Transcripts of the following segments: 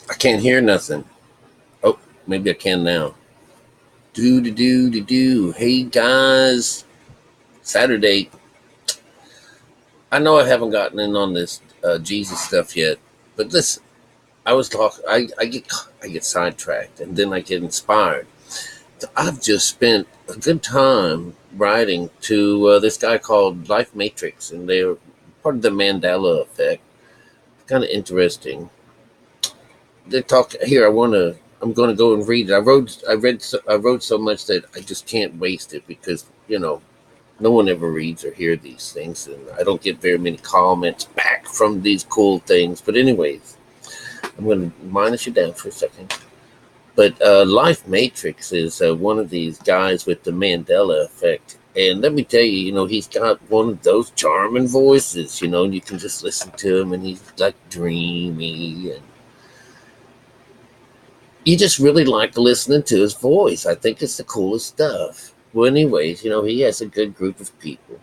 I can't hear nothing. Oh, maybe I can now. Do. Hey guys, Saturday. I know I haven't gotten in on this Jesus stuff yet, but listen, I was talking. I get sidetracked, and then I get inspired. So I've just spent a good time writing to this guy called Life Matrix, and they're part of the Mandela effect. Kind of interesting. They talk here. I'm going to go and read it. I wrote so much that I just can't waste it because no one ever reads or hears these things, and I don't get very many comments back from these cool things. But anyways, I'm going to minus you down for a second. But Life Matrix is one of these guys with the Mandela effect. And let me tell you, he's got one of those charming voices, and you can just listen to him, and he's like dreamy, and you just really like listening to his voice. I think it's the coolest stuff. Well, anyways, he has a good group of people.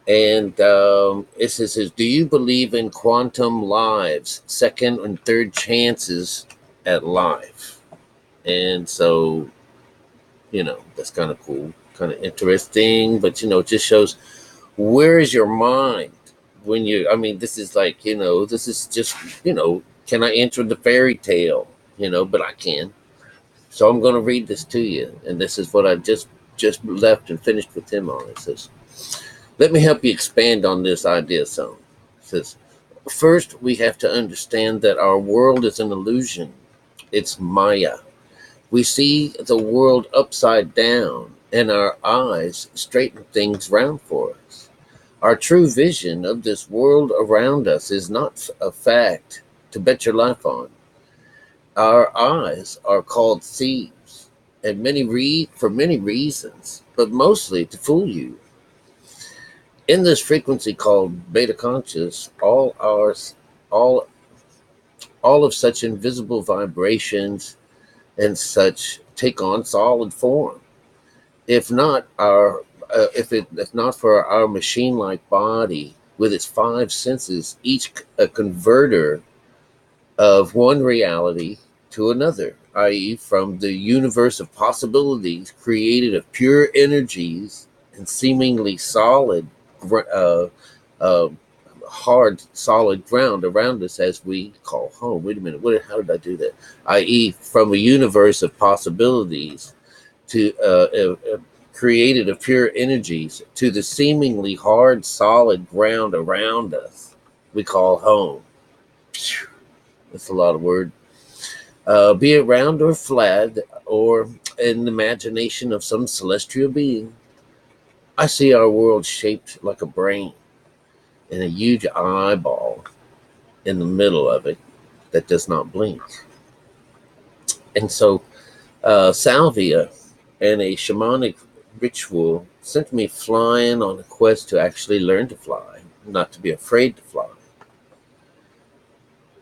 And it says, do you believe in quantum lives, second and third chances at life? And so, that's kind of cool, kind of interesting, but, it just shows where is your mind when this is like, this is just, can I enter the fairy tale? But I can. So I'm going to read this to you. And this is what I just left and finished with him on. It says, let me help you expand on this idea some. It says, first, we have to understand that our world is an illusion. It's Maya. We see the world upside down, and our eyes straighten things round for us. Our true vision of this world around us is not a fact to bet your life on. Our eyes are called thieves, and for many reasons, but mostly to fool you. In this frequency called beta conscious, all all of such invisible vibrations and such take on solid form. If not if not for our machine-like body with its five senses, each a converter of one reality to another, i.e., from the universe of possibilities created of pure energies and seemingly solid, uh, uh, hard, solid ground around us as we call home. Wait a minute, how did I do that? I.e., from a universe of possibilities to created of pure energies to the seemingly hard, solid ground around us we call home. That's a lot of word. Be it round or flat, or in the imagination of some celestial being, I see our world shaped like a brain and a huge eyeball in the middle of it that does not blink. And so, salvia and a shamanic ritual sent me flying on a quest to actually learn to fly, not to be afraid to fly.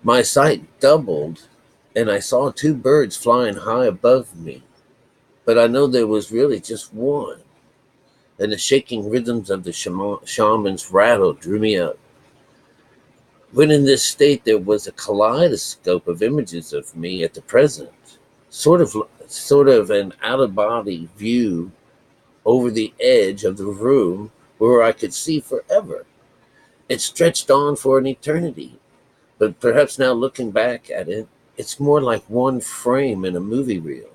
My sight doubled, and I saw two birds flying high above me, but I know there was really just one. And the shaking rhythms of the shaman's rattle drew me up. When in this state, there was a kaleidoscope of images of me at the present, sort of an out-of-body view over the edge of the room where I could see forever. It stretched on for an eternity, but perhaps now looking back at it, it's more like one frame in a movie reel.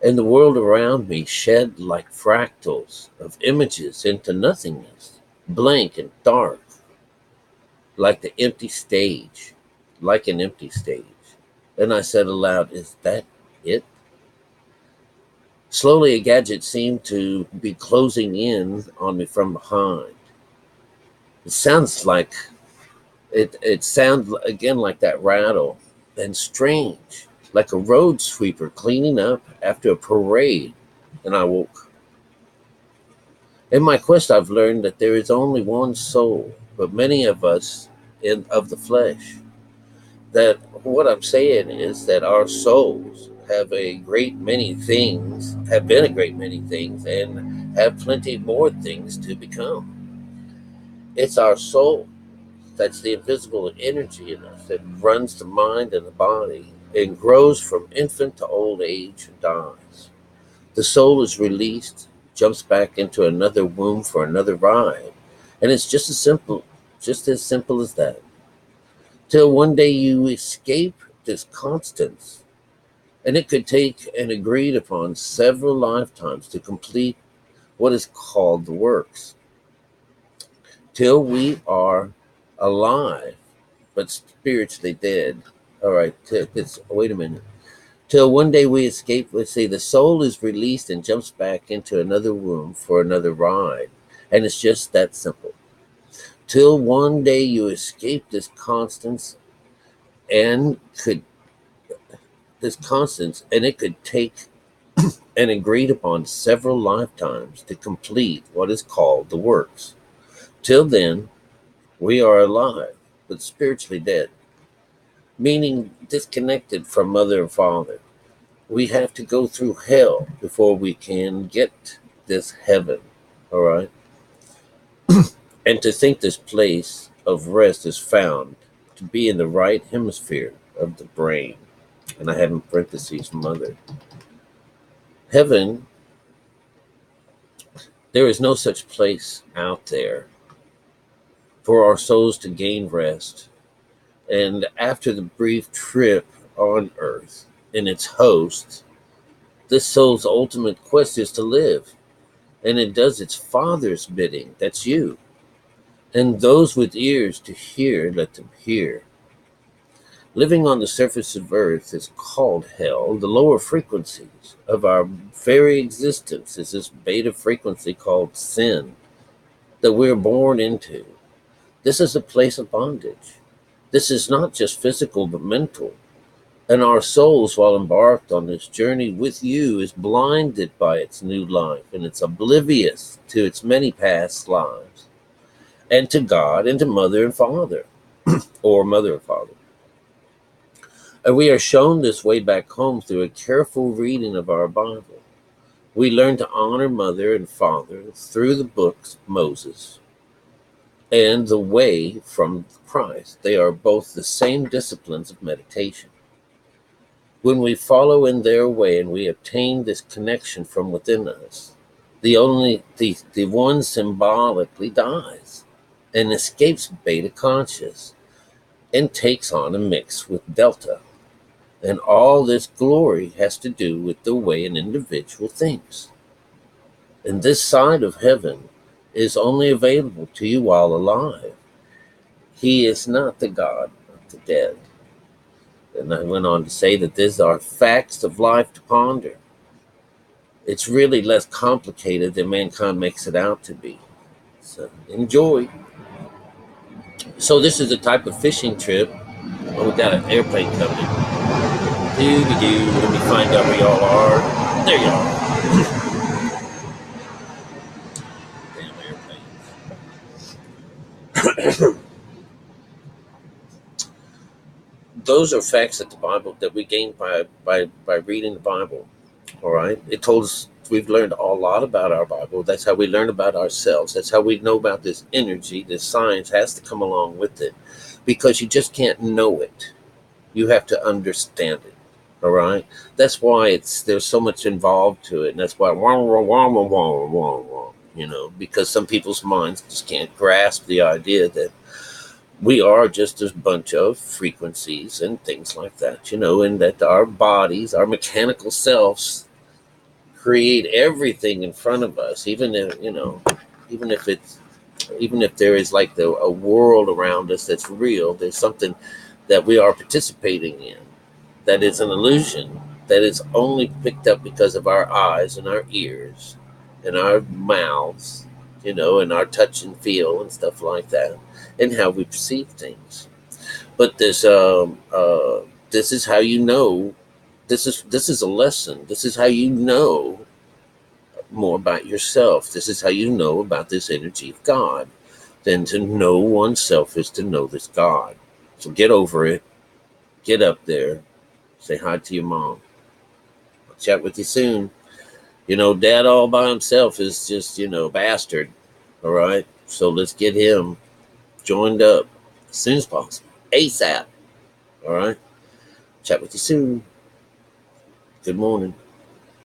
And the world around me shed like fractals of images into nothingness, blank and dark, like the empty stage, like an empty stage. And I said aloud, is that it? Slowly, a gadget seemed to be closing in on me from behind. It sounds like it sounds again like that rattle, and strange, like a road sweeper cleaning up after a parade. And I woke. In my quest, I've learned that there is only one soul, but many of us of the flesh. That what I'm saying is that our souls have been a great many things, and have plenty more things to become. It's our soul. That's the invisible energy in us that runs the mind and the body and grows from infant to old age and dies. The soul is released, jumps back into another womb for another ride. And it's just as simple as that. Till one day you escape this constance. And it could take an agreed upon several lifetimes to complete what is called the works. Till we are alive, but spiritually dead. All right, wait a minute. Till one day we escape, let's say the soul is released and jumps back into another womb for another ride. And it's just that simple. Till one day you escape and could this constance, and it could take and agreed upon several lifetimes to complete what is called the works. Till then, we are alive, but spiritually dead, meaning disconnected from mother and father. We have to go through hell before we can get this heaven, all right? And to think this place of rest is found to be in the right hemisphere of the brain. And I have in parentheses mother. Heaven, there is no such place out there for our souls to gain rest. And after the brief trip on earth and its host, this soul's ultimate quest is to live. And it does its father's bidding. That's you. And those with ears to hear, let them hear. Living on the surface of earth is called hell. The lower frequencies of our very existence is this beta frequency called sin that we're born into. This is a place of bondage. This is not just physical but mental. And our souls, while embarked on this journey with you, is blinded by its new life, and it's oblivious to its many past lives, and to God, and to mother and father, or mother and father. And we are shown this way back home through a careful reading of our Bible. We learn to honor mother and father through the books of Moses and the way from Christ. They are both the same disciplines of meditation. When we follow in their way and we obtain this connection from within us, the one symbolically dies and escapes beta conscious and takes on a mix with delta. And all this glory has to do with the way an individual thinks. And this side of heaven is only available to you while alive. He is not the God of the dead. And I went on to say that these are facts of life to ponder. It's really less complicated than mankind makes it out to be. So enjoy. So this is a type of fishing trip. Oh, we got an airplane coming. Doo-doo-doo. Let me find out where y'all are. There y'all are. Damn airplanes. Those are facts that the Bible that we gain by reading the Bible. All right. It told us we've learned a lot about our Bible. That's how we learn about ourselves. That's how we know about this energy. This science has to come along with it, because you just can't know it. You have to understand it. All right. That's why there's so much involved to it, and that's why because some people's minds just can't grasp the idea that we are just a bunch of frequencies and things like that, and that our bodies, our mechanical selves, create everything in front of us, even if even if there is like a world around us that's real. There's something that we are participating in that is an illusion, that is only picked up because of our eyes and our ears and our mouths, and our touch and feel and stuff like that, and how we perceive things. But this is how you know. This is a lesson. This is how you know more about yourself. This is how you know about this energy of God. Then to know oneself is to know this God. So get over it. Get up there. Say hi to your mom. I'll chat with you soon. Dad all by himself is just, bastard. All right. So let's get him joined up. as soon as possible, ASAP. All right. Chat with you soon. Good morning.